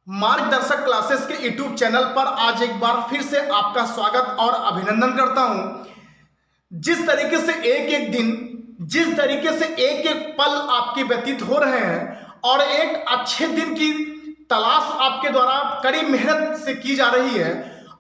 मार्गदर्शक क्लासेस के YouTube channel पर आज एक बार फिर से आपका स्वागत और अभिनंदन करता हूं। जिस तरीके से एक एक दिन, जिस तरीके से एक एक पल आपके व्यतीत हो रहे हैं और एक अच्छे दिन की तलाश आपके द्वारा कड़ी मेहनत से की जा रही है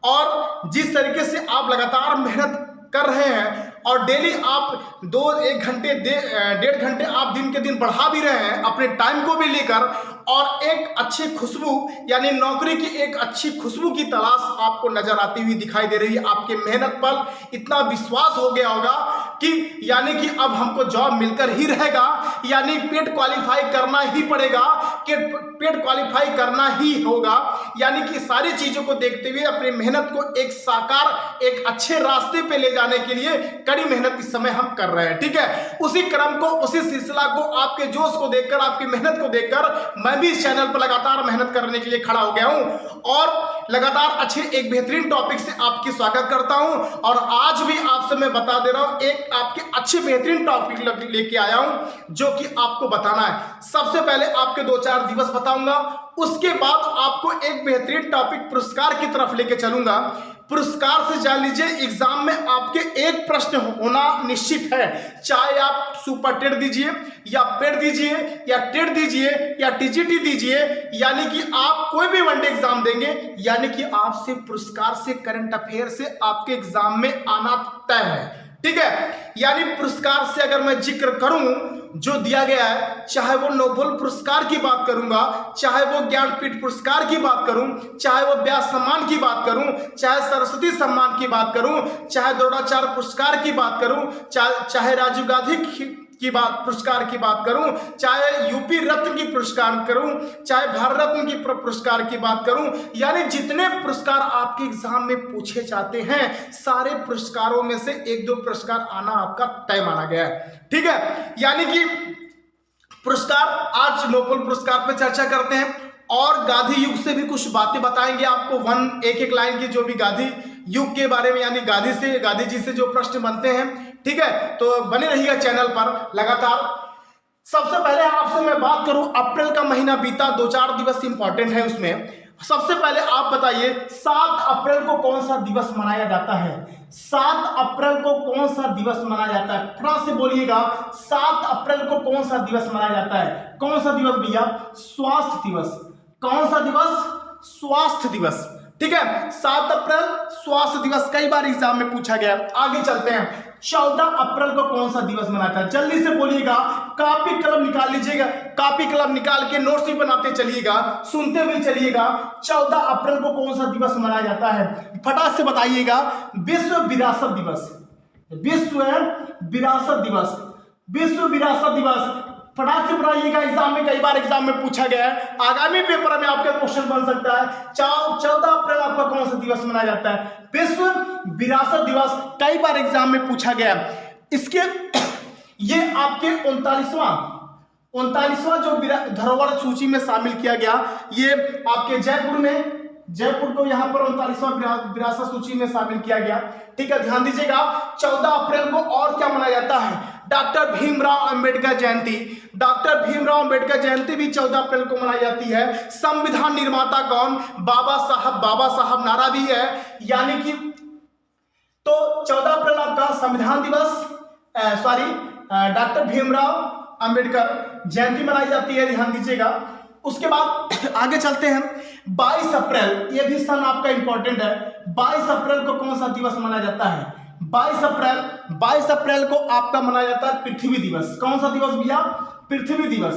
और जिस तरीके से आप लगातार मेहनत कर रहे हैं और डेली आप 1 घंटे 1.5 घंटे आप दिन के दिन बढ़ा भी रहे हैं अपने टाइम को भी लेकर, और एक अच्छी खुशबू यानी नौकरी की एक अच्छी खुशबू की तलाश आपको नजर आती हुई दिखाई दे रही है। आपके मेहनत पर इतना विश्वास हो गया होगा कि यानी कि अब हमको जॉब मिलकर ही रहेगा, यानी पेट क्वालिफाई करना ही पड़ेगा, कि पेट क्वालिफाई करना ही होगा, यानी कि सारी चीजों को देखते हुए अपनी मेहनत को एक साकार एक अच्छे रास्ते पे ले जाने के लिए कड़ी मेहनत इस समय हम कर रहे हैं। ठीक है, उसी क्रम को, उसी सिलसिला को, आपके जोश को देखकर, आपकी मेहनत को देखकर मैं भी इस चैनल पर लगातार मेहनत करने के लिए खड़ा हो गया हूं और लगातार अच्छे एक बेहतरीन टॉपिक से आपकी स्वागत करता हूं। और आज भी आपसे मैं बता दे रहा हूं, एक आपके अच्छे बेहतरीन टॉपिक लेके आया हूं जो कि आपको बताना है। सबसे पहले आपके 2-4 दिवस बताऊंगा, उसके बाद आपको एक बेहतरीन टॉपिक पुरस्कार की तरफ लेके चलूंगा। पुरस्कार से जान लीजिए, एग्जाम में आपके एक प्रश्न होना निश्चित है, चाहे आप सुपर टेट दीजिए या पेट दीजिए या टेट दीजिए या टीजीटी दीजिए, यानी कि आप कोई भी वनडे एग्जाम देंगे, यानी कि आपसे पुरस्कार से, करंट अफेयर से आपके एग्जाम में आना तय है। ठीक है, यानी पुरस्कार से अगर मैं जिक्र करूं जो दिया गया है, चाहे वो नोबेल पुरस्कार की बात करूंगा, चाहे वो ज्ञानपीठ पुरस्कार की बात करूं, चाहे वो व्यास सम्मान की बात करूं, चाहे सरस्वती सम्मान की बात करूं, चाहे द्रोणाचार्य पुरस्कार की बात करूं, चाहे राजीव गांधी की बात पुरस्कार की बात करूं, चाहे यूपी रत्न की पुरस्कार करूं, चाहे भारत रत्न की पुरस्कार की बात करूं, यानी जितने पुरस्कार आपके एग्जाम में पूछे जाते हैं, सारे पुरस्कारों में से 1-2 पुरस्कार आना आपका तय माना गया है। ठीक है, यानी कि पुरस्कार, आज नोबेल पुरस्कार पर चर्चा करते हैं और गांधी युग से भी कुछ बातें बताएंगे आपको, एक लाइन की जो भी गांधी युग के बारे में, यानी गांधी जी से जो प्रश्न बनते हैं। ठीक है, तो बने रहिएगा चैनल पर लगातार। सबसे पहले आपसे मैं बात करूं, अप्रैल का महीना बीता, 2-4 दिवस इंपॉर्टेंट है उसमें। सबसे पहले आप बताइए 7 अप्रैल को कौन सा दिवस मनाया जाता है? 7 अप्रैल को कौन सा दिवस मनाया जाता है? थोड़ा से बोलिएगा, 7 अप्रैल को कौन सा दिवस मनाया जाता है? कौन सा दिवस भैया? स्वास्थ्य दिवस। कौन सा दिवस? स्वास्थ्य दिवस। ठीक है, 7 अप्रैल स्वास्थ्य दिवस, कई बार एग्जाम में पूछा गया। आगे चलते हैं, 14 अप्रैल को कौन सा दिवस मनाता है? जल्दी से बोलिएगा, कॉपी कलम निकाल लीजिएगा, कॉपी कलम निकाल के नोट्स भी बनाते चलिएगा, सुनते हुए चलिएगा। 14 अप्रैल को कौन सा दिवस मनाया जाता है? फटाक से बताइएगा। विश्व विरासत दिवस। विश्व विरासत दिवस। विश्व विरासत दिवस, फटाक से बताइएगा। एग्जाम में, कई बार एग्जाम में पूछा गया है, आगामी पेपर में आपका क्वेश्चन बन सकता है। 14 अप्रैल आपका कौन सा दिवस मनाया जाता है? विश्व विरासत दिवस, कई बार एग्जाम में पूछा गया। इसके ये आपके 39वां जो धरोहर सूची में शामिल किया गया, ये आपके जयपुर को यहाँ पर 39वां विरासत सूची में शामिल किया गया। ठीक है, ध्यान दीजिएगा। 14 अप्रैल को और क्या मनाया जाता है? डॉक्टर भीमराव अंबेडकर जयंती। डॉक्टर भीमराव अंबेडकर जयंती भी 14 अप्रैल को मनाई जाती है। संविधान निर्माता कौन? बाबा साहब नारा भी है, यानी कि तो 14 अप्रैल आपका संविधान दिवस, डॉक्टर भीमराव अंबेडकर जयंती मनाई जाती है, ध्यान दीजिएगा। उसके बाद आगे चलते हैं, 22 अप्रैल, ये भी सन आपका इंपॉर्टेंट है। 22 अप्रैल को कौन सा दिवस मनाया जाता है? 22 अप्रैल को आपका मनाया जाता है पृथ्वी दिवस। कौन सा दिवस भैया? पृथ्वी दिवस।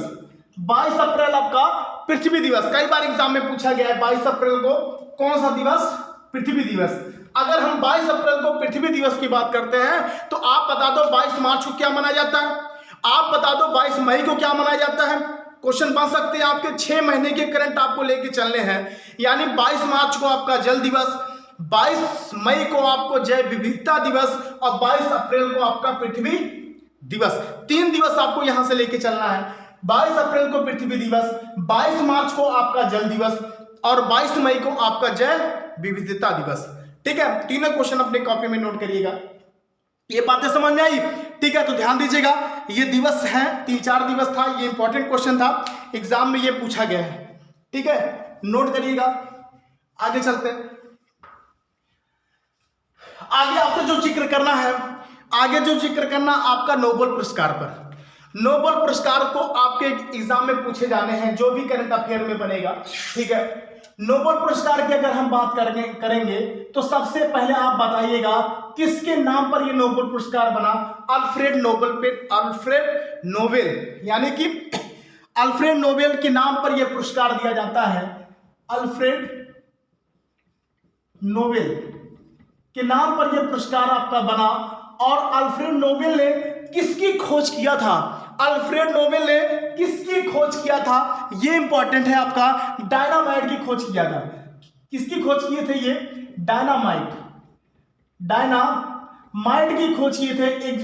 22 अप्रैल आपका पृथ्वी दिवस, कई बार एग्जाम में पूछा गया है। 22 अप्रैल को कौन सा दिवस? पृथ्वी दिवस। अगर हम 22 अप्रैल को पृथ्वी दिवस की बात करते हैं तो आप बता दो 22 मार्च को क्या मनाया जाता है? आप बता दो 22 मई को क्या मनाया जाता है? क्वेश्चन बन सकते हैं आपके, 6 महीने के करंट आपको लेके चलने हैं। यानी 22 मार्च को आपका जल दिवस, 22 मई को आपको जैव विविधता दिवस और 22 अप्रैल को आपका पृथ्वी दिवस। 3 दिवस आपको यहां से लेके चलना है। 22 अप्रैल को पृथ्वी दिवस, 22 मार्च को आपका जल दिवस और 22 मई को आपका जैव विविधता दिवस। ठीक है, तीनों क्वेश्चन अपने कॉपी में नोट करिएगा। ये बातें समझ में आई? ठीक है, तो ध्यान दीजिएगा, ये दिवस है, 3-4 दिवस था, ये इंपॉर्टेंट क्वेश्चन था, एग्जाम में ये पूछा गया है। ठीक है, नोट करिएगा। आगे चलते हैं। आगे आपको जो जिक्र करना है, आगे जो जिक्र करना आपका नोबेल पुरस्कार पर। नोबेल पुरस्कार को आपके एग्जाम में पूछे जाने हैं, जो भी करंट अफेयर में बनेगा, ठीक है। नोबेल पुरस्कार की अगर हम बात करेंगे तो सबसे पहले आप बताइएगा किसके नाम पर यह नोबेल पुरस्कार बना। अल्फ्रेड नोबेल यानी कि अल्फ्रेड नोबेल के नाम पर यह पुरस्कार दिया जाता है। अल्फ्रेड नोबेल के नाम पर यह पुरस्कार आपका बना। और अल्फ्रेड नोबेल ने किसकी खोज किया था? अल्फ्रेड नोबेल ने किसकी खोज किया था? यह इंपॉर्टेंट है आपका। डायनामाइट की खोज किया था। किसकी खोज किए थे? ये डायनामाइट की खोज किए थे। एक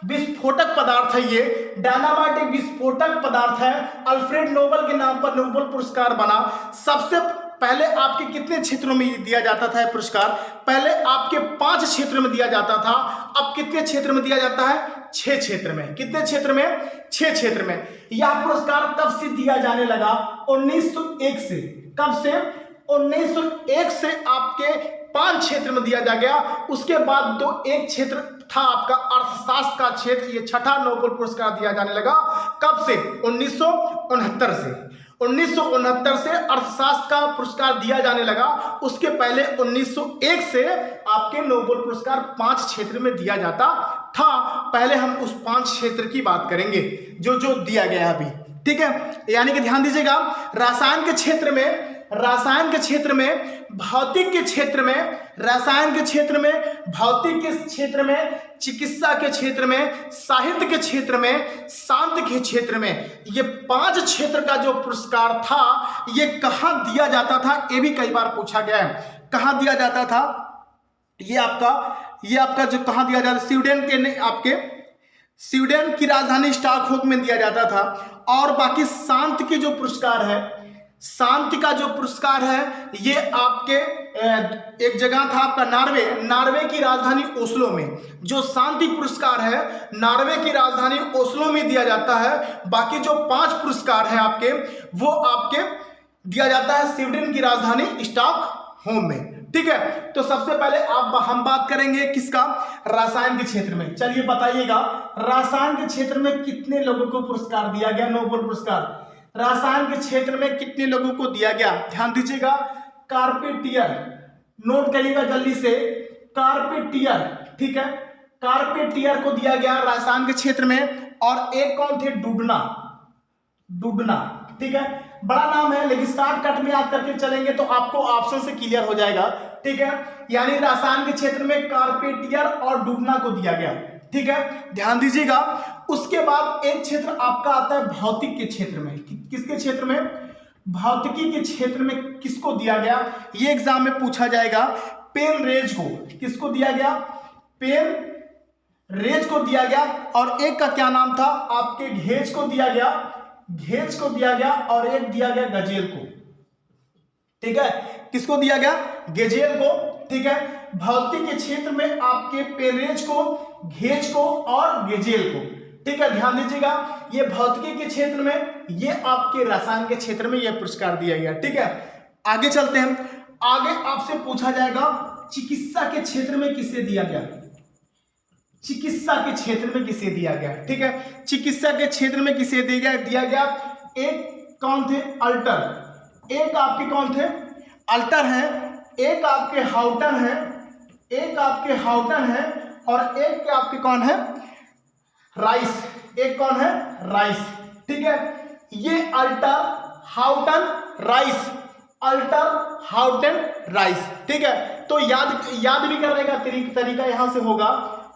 विस्फोटक पदार्थ है ये। डायनामाइट एक विस्फोटक पदार्थ है। अल्फ्रेड नोबेल के नाम पर नोबेल पुरस्कार बना। सबसे पहले आपके कितने क्षेत्रों में दिया जाता था पुरस्कार? पहले आपके 5 क्षेत्र में दिया जाता था। अब कितने क्षेत्र में दिया जाता है? 6 क्षेत्र में। कितने क्षेत्र में? 6 क्षेत्र में। यह पुरस्कार कब से दिया जाने लगा? 1901 से। कब से? 1901 से आपके 5 क्षेत्र में दिया जा गया। उसके बाद एक क्षेत्र था आपका अर्थशास्त्र का क्षेत्र। ये 6ठा नोबेल पुरस्कार दिया जाने लगा। कब से? 1969 से। 1969 से अर्थशास्त्र का पुरस्कार दिया जाने लगा। उसके पहले 1901 से आपके नोबेल पुरस्कार 5 क्षेत्र में दिया जाता था। पहले हम उस 5 क्षेत्र की बात करेंगे जो दिया गया अभी, ठीक है। यानी कि ध्यान दीजिएगा, रसायन के क्षेत्र में, भौतिक के क्षेत्र में, रसायन के क्षेत्र में, भौतिक के क्षेत्र में, चिकित्सा के क्षेत्र में, साहित्य के क्षेत्र में, शांति के क्षेत्र में, ये 5 क्षेत्र का जो पुरस्कार था ये कहाँ दिया जाता था? ये भी कई बार पूछा गया है। कहाँ दिया जाता था? ये आपका जो कहाँ दिया जाता? स्वीडन की राजधानी स्टॉकहोम में दिया जाता था। और बाकी शांति की जो पुरस्कार है, शांति का जो पुरस्कार है ये आपके एक जगह था आपका नार्वे की राजधानी ओस्लो में। जो शांति पुरस्कार है नार्वे की राजधानी ओस्लो में दिया जाता है। बाकी जो 5 पुरस्कार है आपके, वो आपके दिया जाता है स्वीडन की राजधानी स्टॉकहोम में, ठीक है। तो सबसे पहले हम बात करेंगे किसका? रसायन के क्षेत्र में। चलिए बताइएगा, रसायन के क्षेत्र में कितने लोगों को पुरस्कार दिया गया? नोबेल पुरस्कार रसायन के क्षेत्र में कितने लोगों को दिया गया? ध्यान दीजिएगा, कार्पेटियर, नोट करिएगा जल्दी से, कार्पेटियर, ठीक है। कार्पेटियर को दिया गया रसायन के क्षेत्र में। और एक कौन थे? डुडना, ठीक है। बड़ा नाम है लेकिन शॉर्टकट में याद करके चलेंगे तो आपको ऑप्शन से क्लियर हो जाएगा, ठीक है। यानी रसायन के क्षेत्र में कार्पेटियर और डुडना को दिया गया, ठीक है। ध्यान दीजिएगा। उसके बाद एक क्षेत्र आपका आता है भौतिक के क्षेत्र में। किसके क्षेत्र में? भौतिकी के क्षेत्र में किसको दिया गया? ये एग्जाम में पूछा जाएगा। पेनरेज को। किसको दिया गया? पेनरेज को दिया गया। और एक का क्या नाम था? आपके घेज को दिया गया और एक दिया गया गजेल को, ठीक है। किसको दिया गया? गेजेल को, ठीक है। भौतिक के क्षेत्र में आपके पेनरेज को, घेज को और गेजेल को, ठीक है। ध्यान दीजिएगा, ये भौतिकी के क्षेत्र में, ये आपके रसायन के क्षेत्र में यह पुरस्कार दिया गया, ठीक है। आगे चलते हैं। आगे आपसे पूछा जाएगा चिकित्सा के क्षेत्र में किसे दिया गया? चिकित्सा के क्षेत्र में किसे दिया गया, ठीक है। चिकित्सा के क्षेत्र में किसे दिया गया? एक कौन थे? अल्टर। एक आपके कौन थे? अल्टर है। एक आपके हाउटन है, और एक आपके कौन है? राइस। एक कौन है? राइस, ठीक है। ये अल्टर हाउटन राइस, ठीक है। तो याद भी करने का तरीका यहां से होगा,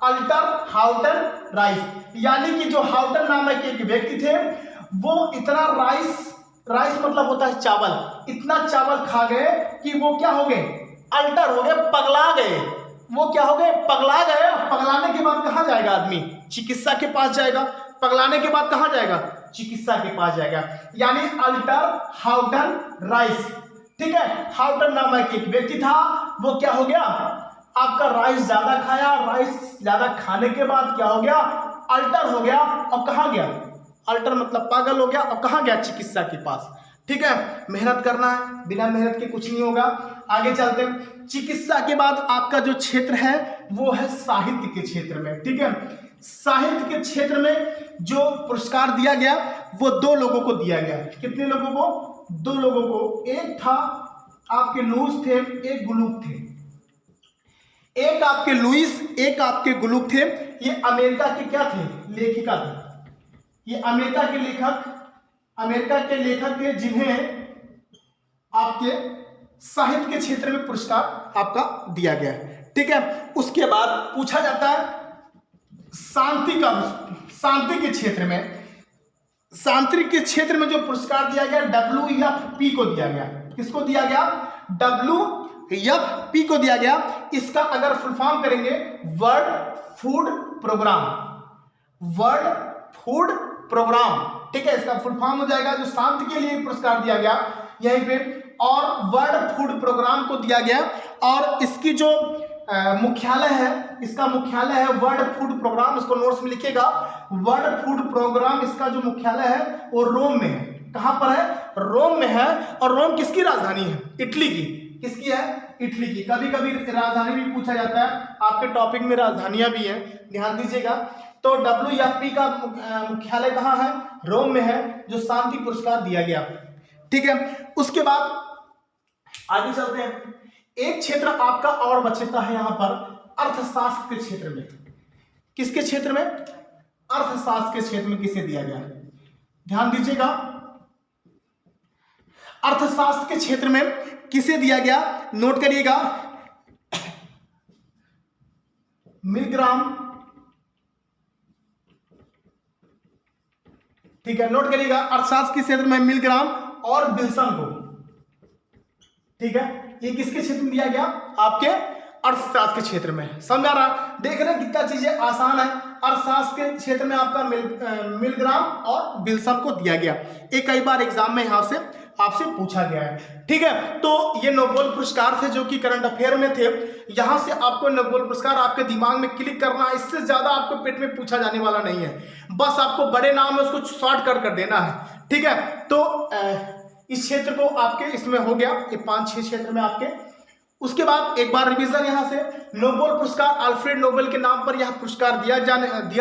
अल्टर हाउटन राइस। यानी कि जो हाउटन नामक एक व्यक्ति थे, वो इतना राइस मतलब होता है चावल, इतना चावल खा गए कि वो क्या हो गए? अल्टर हो गए, पगला गए। वो क्या हो गए? पगला गए। पगलाने के बाद कहाँ जाएगा आदमी? चिकित्सा के पास जाएगा। पगलाने के बाद कहाँ जाएगा? चिकित्सा के पास जाएगा। यानी अल्टर हाउटन राइस, ठीक है। हाउटन नामक एक व्यक्ति था, वो क्या हो गया? आपका राइस ज्यादा खाया, राइस ज्यादा खाने के बाद क्या हो गया? अल्टर हो गया। और कहाँ गया? अल्टर मतलब पागल हो गया। और कहाँ गया? चिकित्सा के पास। ठीक है, मेहनत करना है, बिना मेहनत के कुछ नहीं होगा। आगे चलते हैं। चिकित्सा के बाद आपका जो क्षेत्र है वो है साहित्य के क्षेत्र में। ठीक है, साहित्य के क्षेत्र में जो पुरस्कार दिया गया वो 2 लोगों को दिया गया। कितने लोगों को? 2 लोगों को। एक था आपके लुईस थे, एक गुलुक थे। एक आपके लुईस, एक आपके गुलुक थे। ये अमेरिका के क्या थे? लेखिका थे। ये अमेरिका के लेखक थे जिन्हें आपके साहित्य के क्षेत्र में पुरस्कार आपका दिया गया है। ठीक है, उसके बाद पूछा जाता है शांति के क्षेत्र में जो पुरस्कार दिया गया WFP को दिया गया। किसको दिया गया? WFP को दिया गया। इसका अगर फुल फॉर्म करेंगे वर्ल्ड फूड प्रोग्राम। ठीक है, इसका फुल फॉर्म हो जाएगा जो शांति के लिए पुरस्कार दिया गया यहीं पे, और वर्ल्ड फूड प्रोग्राम को दिया गया। और इसकी जो मुख्यालय है, इसका मुख्यालय है वर्ल्ड फूड प्रोग्राम। इसको नोट्स में लिखिएगा, वर्ल्ड फूड प्रोग्राम इसका जो मुख्यालय है वो रोम में है। कहां पर है? रोम में है। और रोम किसकी राजधानी है? इटली की। किसकी है? इटली की। कभी कभी राजधानी भी पूछा जाता है, आपके टॉपिक में राजधानियां भी हैं, ध्यान दीजिएगा। तो WFP का मुख्यालय कहां है? रोम में है, जो शांति पुरस्कार दिया गया। ठीक है, उसके बाद आगे चलते हैं। एक क्षेत्र आपका और बचता है यहां पर अर्थशास्त्र के क्षेत्र में। किसके क्षेत्र में? अर्थशास्त्र के क्षेत्र में किसे दिया गया? ध्यान दीजिएगा, अर्थशास्त्र के क्षेत्र में किसे दिया गया? नोट करिएगा, मिलग्राम। ठीक है, नोट करिएगा, अर्थशास्त्र के क्षेत्र में मिलग्राम और विल्सन को। ठीक है, ये किसके क्षेत्र में दिया गया? आपके अर्थशास्त्र के क्षेत्र में। समझ आ रहा? देख रहे हैं कितना चीजें आसान है। अर्थशास्त्र के क्षेत्र में आपका मिलग्राम और विल्सन को दिया गया। एक कई बार एग्जाम में यहां से आपसे पूछा गया है। ठीक है, तो ये नोबेल पुरस्कार थे जो कि करंट अफेयर में थे। यहां से आपको नोबेल पुरस्कार आपके दिमाग में क्लिक करना है, इससे ज्यादा आपको पेट में पूछा जाने वाला नहीं है। बस आपको बड़े नाम है उसको शॉर्ट कर देना है। ठीक है, तो इस क्षेत्र को आपके इसमें हो गया, ये 5-6 क्षेत्र में आपके। उसके बाद एक बार रिवीजन यहां से, नोबेल पुरस्कार अल्फ्रेड नोबेल के नाम पर यह पुरस्कार दिया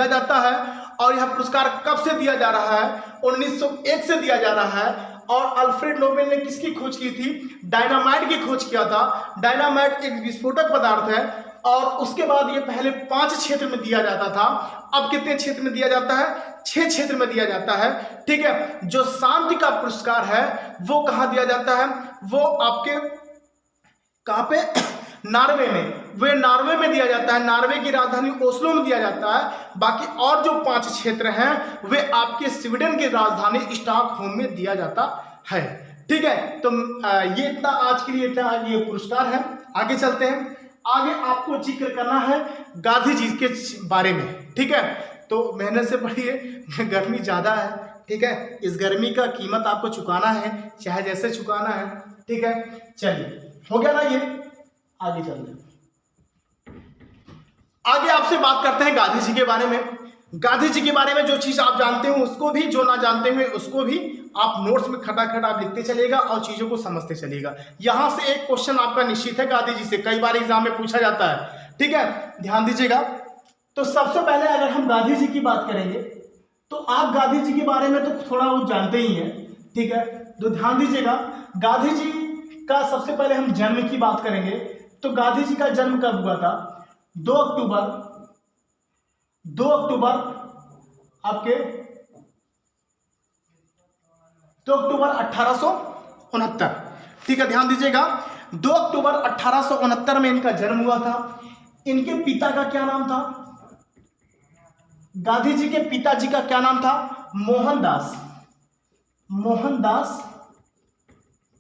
जाता है। और यह पुरस्कार कब से दिया जा रहा है? 1901 से दिया जा रहा है। और अल्फ्रेड नोबेल ने किसकी खोज की थी? डायनामाइट की खोज किया था। डायनामाइट एक विस्फोटक पदार्थ है। और उसके बाद ये पहले 5 क्षेत्र में दिया जाता था, अब कितने क्षेत्र में दिया जाता है? 6 क्षेत्र में दिया जाता है। ठीक है, जो शांति का पुरस्कार है वो कहां दिया जाता है? वो आपके कहां पे? नॉर्वे में। वे नॉर्वे में दिया जाता है, नॉर्वे की राजधानी ओस्लो में दिया जाता है। बाकी और जो 5 क्षेत्र हैं वे आपके स्वीडन की राजधानी स्टॉकहोम में दिया जाता है। ठीक है, तो ये इतना आज के लिए इतना ये पुरस्कार है। आगे चलते हैं। आगे आपको जिक्र करना है गांधी जी के बारे में। ठीक है, तो मेहनत से पढ़िए, गर्मी ज्यादा है। ठीक है, इस गर्मी का कीमत आपको चुकाना है, चाहे जैसे चुकाना है। ठीक है, चलिए हो गया ना ये। आगे चलते हैं, आगे आपसे बात करते हैं गांधी जी के बारे में। गांधी जी के बारे में जो चीज आप जानते हो उसको भी, जो ना जानते हुए उसको भी आप नोट्स में खटाखट आप लिखते चलिएगा और चीजों को समझते चलिएगा। यहां से एक क्वेश्चन आपका निश्चित है गांधी जी से, कई बार एग्जाम में पूछा जाता है। ठीक है, ध्यान दीजिएगा। तो सबसे पहले अगर हम गांधी जी की बात करेंगे तो आप गांधी जी के बारे में तो थोड़ा वो जानते ही हैं। ठीक है, तो ध्यान दीजिएगा, गांधी जी का सबसे पहले हम जन्म की बात करेंगे। तो गांधी जी का जन्म कब हुआ था? 2 अक्टूबर आपके 2 अक्टूबर 1869। ठीक है, ध्यान दीजिएगा, 2 अक्टूबर 1869 में इनका जन्म हुआ था। इनके पिता का क्या नाम था? गांधी जी के पिताजी का क्या नाम था? मोहनदास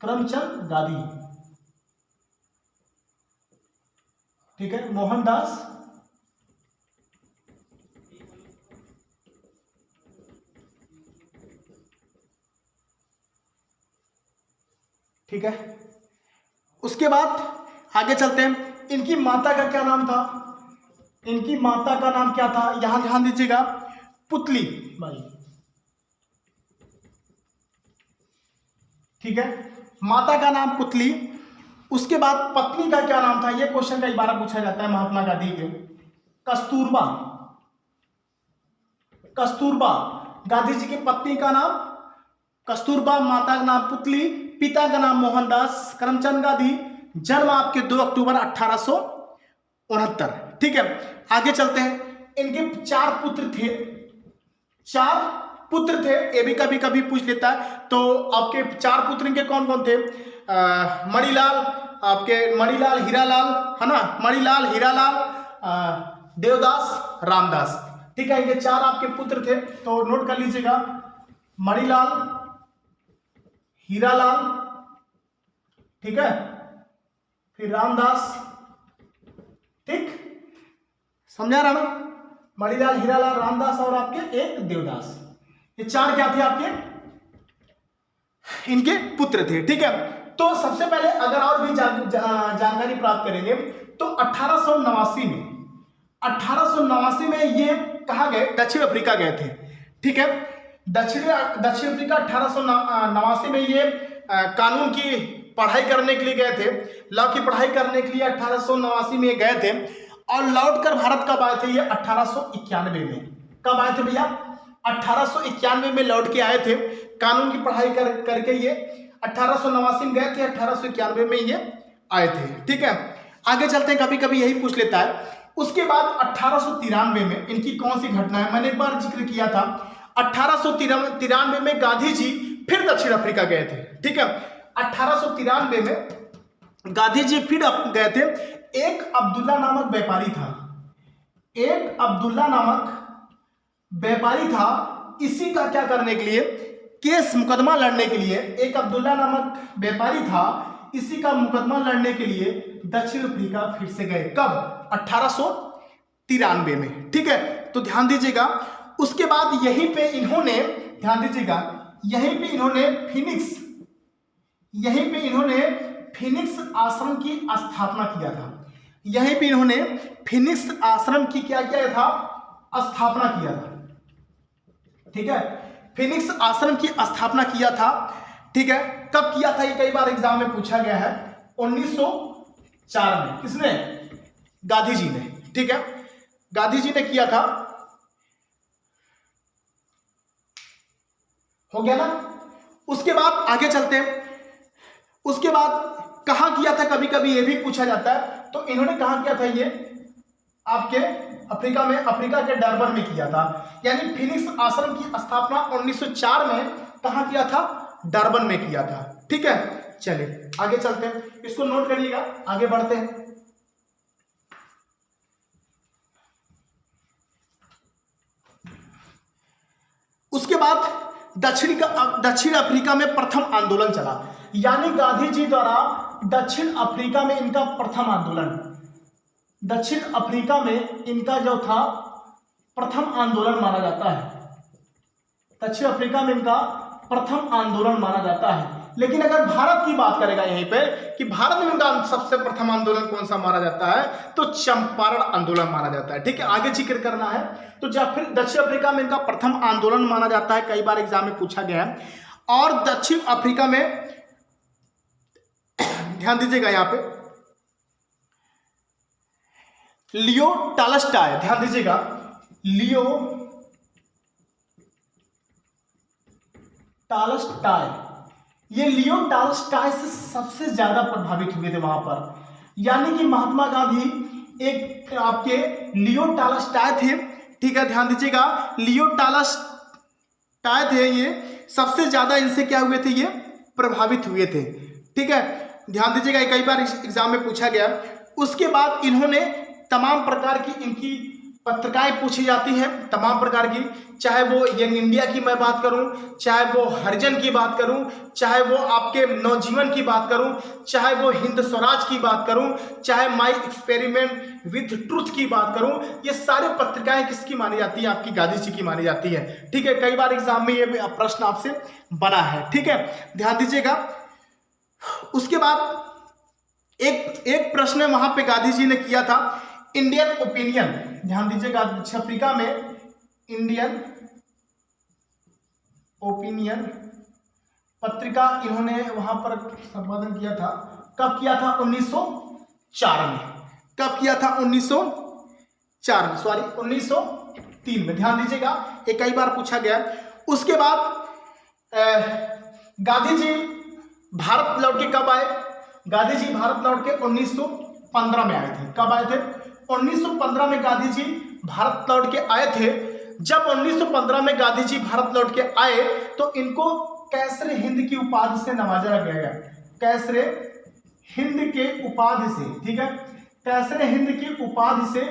करमचंद गांधी। ठीक है, मोहनदास ठीक है। उसके बाद आगे चलते हैं। इनकी माता का क्या नाम था? इनकी माता का नाम क्या था? यहां ध्यान दीजिएगा, पुतली बाई। ठीक है, माता का नाम पुतली। उसके बाद पत्नी का क्या नाम था, यह क्वेश्चन कई बार पूछा जाता है महात्मा गांधी के। कस्तूरबा। कस्तूरबा गांधी जी की पत्नी का नाम कस्तूरबा, माता का नाम पुतली, पिता का नाम मोहनदास करमचंद गांधी। जन्म आपके 2 अक्टूबर 1869। ठीक है, आगे चलते हैं। इनके 4 पुत्र थे, 4 पुत्र थे, ये भी कभी कभी पूछ लेता है। तो आपके 4 पुत्र इनके कौन कौन थे? मणिलाल, आपके मणिलाल, हीरालाल, है ना, मणिलाल, हीरालाल, देवदास, रामदास। ठीक है, इनके 4 आपके पुत्र थे, तो नोट कर लीजिएगा। मणिलाल, हीरालाल, ठीक है, फिर रामदास। ठीक, समझा रहा ना? मणिलाल, हीरालाल, रामदास और आपके एक देवदास। ये 4 क्या थे आपके? इनके पुत्र थे। ठीक है, तो सबसे पहले अगर और भी जानकारी प्राप्त करेंगे तो 1889 में ये कहाँ गए? दक्षिण अफ्रीका गए थे। ठीक है, दक्षिण अफ्रीका 1889 में ये कानून की पढ़ाई करने के लिए गए थे, लॉ की पढ़ाई करने के लिए 1889 में गए थे। और लौटकर भारत कब आए थे? ये 1891 में। कब आए थे भैया? 1891 में लौट के आए थे। कानून की पढ़ाई करके ये 1889 में गए थे, 1891 में ये आए थे। ठीक है, आगे चलते हैं, कभी कभी यही पूछ लेता है। उसके बाद 1893 में इनकी कौन सी घटना है? मैंने एक बार जिक्र किया था, 1893 में गांधी जी फिर दक्षिण अफ्रीका गए थे। ठीक है, 1893 में गांधी जी फिर गए थे। एक अब्दुल्ला नामक व्यापारी था, एक अब्दुल्ला नामक व्यापारी था, इसी का क्या करने के लिए? केस मुकदमा लड़ने के लिए। एक अब्दुल्ला नामक व्यापारी था, इसी का मुकदमा लड़ने के लिए दक्षिण अफ्रीका फिर से गए। कब? 1893 में। ठीक है, तो ध्यान दीजिएगा। उसके बाद यहीं पे इन्होंने, ध्यान दीजिएगा, यहीं पे इन्होंने फिनिक्स आश्रम की स्थापना किया था। यहीं पे इन्होंने फिनिक्स आश्रम की क्या किया था? स्थापना किया था। ठीक है, फिनिक्स आश्रम की स्थापना किया था। ठीक है, कब किया था? ये कई बार एग्जाम में पूछा गया है। 1904 में। किसने? गांधी जी ने। ठीक है, गांधी जी ने किया था। हो गया ना? उसके बाद आगे चलते हैं। उसके बाद कहां किया था? कभी कभी ये भी पूछा जाता है। तो इन्होंने कहां किया था? ये आपके अफ्रीका में, अफ्रीका के डरबन में किया था। यानी फिनिक्स आश्रम की स्थापना 1904 में कहां किया था? डरबन में किया था। ठीक है, चलिए आगे चलते हैं, इसको नोट करिएगा, आगे बढ़ते हैं। उसके बाद दक्षिण अफ्रीका में प्रथम आंदोलन चला। यानी गांधी जी द्वारा दक्षिण अफ्रीका में इनका प्रथम आंदोलन, दक्षिण अफ्रीका में इनका जो था प्रथम आंदोलन माना जाता है। दक्षिण अफ्रीका में इनका प्रथम आंदोलन माना जाता है। लेकिन अगर भारत की बात करेगा यहीं पे कि भारत में इनका सबसे प्रथम आंदोलन कौन सा माना जाता है? तो चंपारण आंदोलन माना जाता है। ठीक है, आगे जिक्र करना है। तो जब फिर दक्षिण अफ्रीका में इनका प्रथम आंदोलन माना जाता है, कई बार एग्जाम में पूछा गया है। और दक्षिण अफ्रीका में ध्यान दीजिएगा, यहां पे लियो टॉलस्टॉय, ध्यान दीजिएगा, लियो टॉलस्टॉय, ये लियो टॉलस्टॉय से सबसे ज्यादा प्रभावित हुए थे वहां पर। यानी कि महात्मा गांधी एक आपके लियो टॉलस्टॉय थे। ठीक है, ध्यान दीजिएगा, लियो टॉलस्टॉय थे, ये सबसे ज्यादा इनसे क्या हुए थे? ये प्रभावित हुए थे। ठीक है, ध्यान दीजिएगा, कई बार एग्जाम में पूछा गया। उसके बाद इन्होंने तमाम प्रकार की इनकी पत्रिकाएं पूछी जाती हैं, तमाम प्रकार की, चाहे वो यंग इंडिया की मैं बात करूं, चाहे वो हरिजन की बात करूं, चाहे वो आपके नवजीवन की बात करूं, चाहे वो हिंद स्वराज की बात करूं, चाहे माय एक्सपेरिमेंट विथ ट्रुथ की बात करूं, ये सारी पत्रिकाएं किसकी मानी जाती है? आपकी गांधी जी की मानी जाती है। ठीक है, कई बार एग्जाम में ये प्रश्न आपसे बना है। ठीक है, ध्यान दीजिएगा। उसके बाद एक प्रश्न वहां पे गांधी जी ने किया था, इंडियन ओपिनियन, ध्यान दीजिएगा, दक्षिण अफ्रीका में इंडियन ओपिनियन पत्रिका इन्होंने वहां पर संपादन किया था। कब किया था? 1904 में। कब किया था? 1904 में, सॉरी 1903 में। ध्यान दीजिएगा, ये कई बार पूछा गया। उसके बाद गांधी जी भारत लौट के कब आए? गांधी जी भारत लौट के 1915 में आए थे। कब आए थे? 1915 में गांधी जी भारत लौट के आए थे। जब 1915 में गांधी जी भारत लौट के आए तो इनको कैसरे हिंद की उपाधि से नवाजा गया। कैसरे हिंद के उपाधि से, ठीक है, कैसरे हिंद की उपाधि से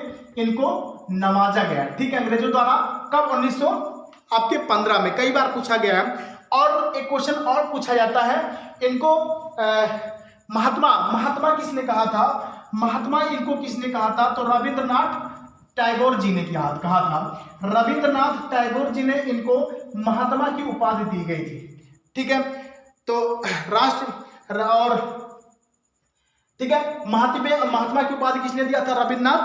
इनको नवाजा गया, ठीक है, अंग्रेजों द्वारा। कब? 1915 में। कई बार पूछा गया है। और एक क्वेश्चन और पूछा जाता है इनको, महात्मा किसने कहा था? महात्मा इनको किसने कहा था? तो रविंद्रनाथ टैगोर जी ने कहा था। रविंद्रनाथ टैगोर जी ने इनको महात्मा की उपाधि दी गई थी, ठीक है। तो राष्ट्र और, ठीक है, महात्मा की उपाधि किसने दिया था? रविंद्रनाथ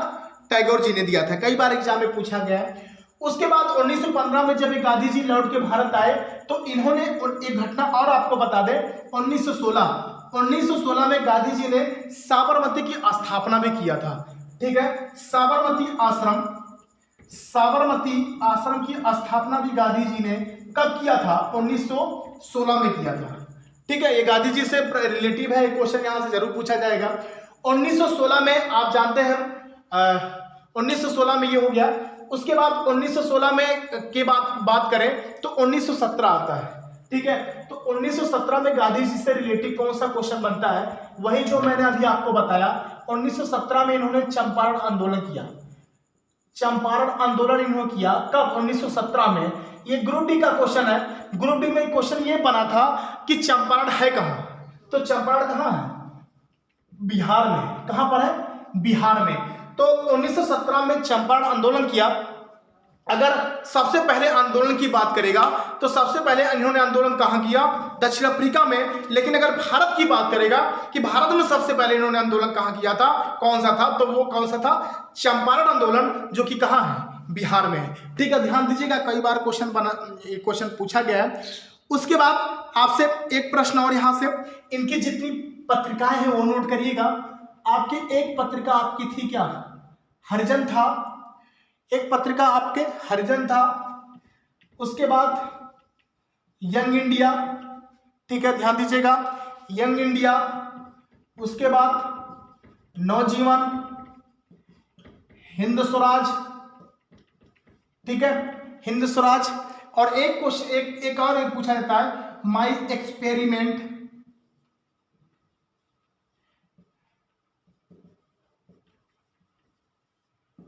टैगोर जी ने दिया था। कई बार एग्जाम में पूछा गया है। उसके बाद 1915 में जब गांधी जी लौट के भारत आए तो इन्होंने एक घटना और आपको बता दें, 1916 में गांधी जी ने साबरमती की स्थापना भी किया था, ठीक है। साबरमती आश्रम की स्थापना भी गांधी जी ने कब किया था? 1916 में किया था, ठीक है। ये गांधी जी से रिलेटिव है, क्वेश्चन यहां से जरूर पूछा जाएगा। 1916 में आप जानते हैं 1916 में ये हो गया। उसके बाद 1916 में के बात करें तो 1917 आता है, ठीक है। तो 1917 में गांधी जी से रिलेटिव कौन सा क्वेश्चन बनता है? वही जो मैंने अभी आपको बताया। 1917 में इन्होंने चंपारण आंदोलन किया। चंपारण आंदोलन इन्होंने किया कब? 1917 में। ये ग्रुप डी का क्वेश्चन है। ग्रुप डी में क्वेश्चन ये बना था कि चंपारण है कहां? तो चंपारण कहां है? बिहार में। कहां पर है? बिहार में। तो 1917 में चंपारण आंदोलन किया। अगर सबसे पहले आंदोलन की बात करेगा तो सबसे पहले इन्होंने आंदोलन कहां किया? दक्षिण अफ्रीका में। लेकिन अगर भारत की बात करेगा कि भारत में सबसे पहले इन्होंने आंदोलन कहां किया था, कौन सा था, तो वो कौन सा था? चंपारण आंदोलन, जो कि कहां है? बिहार में है, ठीक है। ध्यान दीजिएगा, कई बार क्वेश्चन पूछा गया है। उसके बाद आपसे एक प्रश्न और, यहां से इनकी जितनी पत्रिकाएं हैं वो नोट करिएगा। आपकी एक पत्रिका आपकी थी क्या? हरिजन था। एक पत्रिका आपके हरिजन था। उसके बाद यंग इंडिया, ठीक है, ध्यान दीजिएगा, यंग इंडिया। उसके बाद नवजीवन, हिंद स्वराज, ठीक है, हिंद स्वराज। और एक क्वेश्चन एक और पूछा जाता है, माई एक्सपेरिमेंट,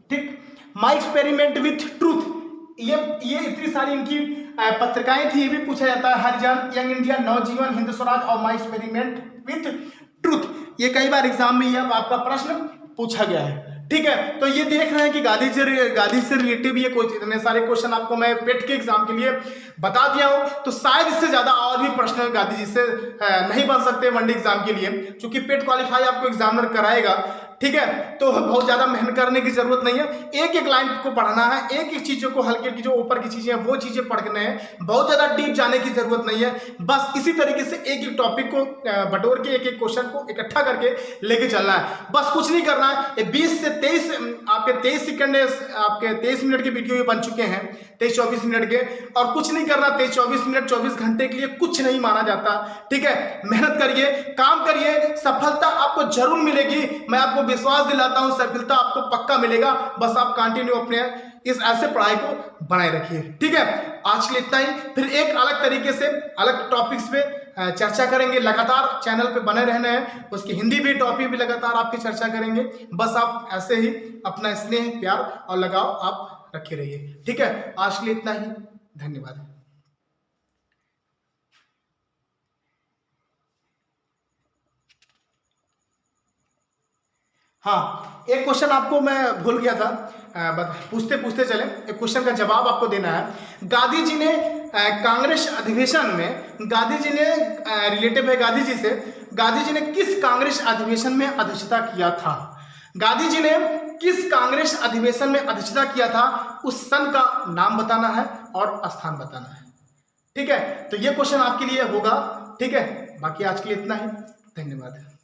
ठीक, माई एक्सपेरिमेंट विथ ट्रूथ। ये इतनी सारी इनकी पत्रिकाएं थी, ये भी पूछा जाता है। हरिजन, यंग इंडिया, नवजीवन, हिंद स्वराज और माई एक्सपेरिमेंट विथ ट्रूथ। ये कई बार एग्जाम में ये आपका प्रश्न पूछा गया है, ठीक है। तो ये देख रहे हैं कि गांधी से रिलेटिव ये इतने सारे क्वेश्चन आपको मैं पेट के एग्जाम के लिए बता दिया हूं। तो शायद इससे ज्यादा और भी प्रश्न गांधी जी से नहीं बन सकते वनडे एग्जाम के लिए, क्योंकि पेट क्वालिफाई आपको एग्जामिनर कराएगा, ठीक है। तो बहुत ज्यादा मेहनत करने की जरूरत नहीं है। एक एक लाइन को पढ़ना है, एक एक चीजों को, हल्की हल्की जो ऊपर की चीजें हैं वो चीजें पढ़ने हैं। बहुत ज्यादा डीप जाने की जरूरत नहीं है। बस इसी तरीके से एक एक टॉपिक को बटोर के, एक एक क्वेश्चन को इकट्ठा करके लेके चलना है। बस कुछ नहीं करना है। 20 से 23 आपके 23 सेकंड, आपके 23 मिनट के वीडियो ये बन चुके हैं, 23-24 मिनट के। और कुछ नहीं करना, 23-24 मिनट 24 घंटे के लिए कुछ नहीं माना जाता, ठीक है। मेहनत करिए, काम करिए, सफलता आपको जरूर मिलेगी। मैं आपको विश्वास दिलाता हूं, सफलता आपको पक्का मिलेगा। बस आप कंटिन्यू अपने इस ऐसे पढ़ाई को बनाए रखिए, ठीक है। आज के लिए इतना ही। फिर एक अलग तरीके से, अलग टॉपिक्स पे चर्चा करेंगे। लगातार चैनल पे बने रहना है। उसकी हिंदी भी टॉपिक भी लगातार आपकी चर्चा करेंगे। बस आप ऐसे ही अपना स्नेह, प्यार और लगाव आप रखे रहिए, ठीक है। आज के लिए इतना ही। धन्यवाद। हाँ, एक क्वेश्चन आपको मैं भूल गया था, पूछते पूछते चले। एक क्वेश्चन का जवाब आपको देना है। गांधी जी ने कांग्रेस अधिवेशन में, गांधी जी ने रिलेटिव है गांधी जी से, गांधी जी ने किस कांग्रेस अधिवेशन में अध्यक्षता किया था? गांधी जी ने किस कांग्रेस अधिवेशन में अध्यक्षता किया था? उस सन का नाम बताना है और स्थान बताना है, ठीक है। तो ये क्वेश्चन आपके लिए होगा, ठीक है, बाकी आज के लिए इतना ही। धन्यवाद।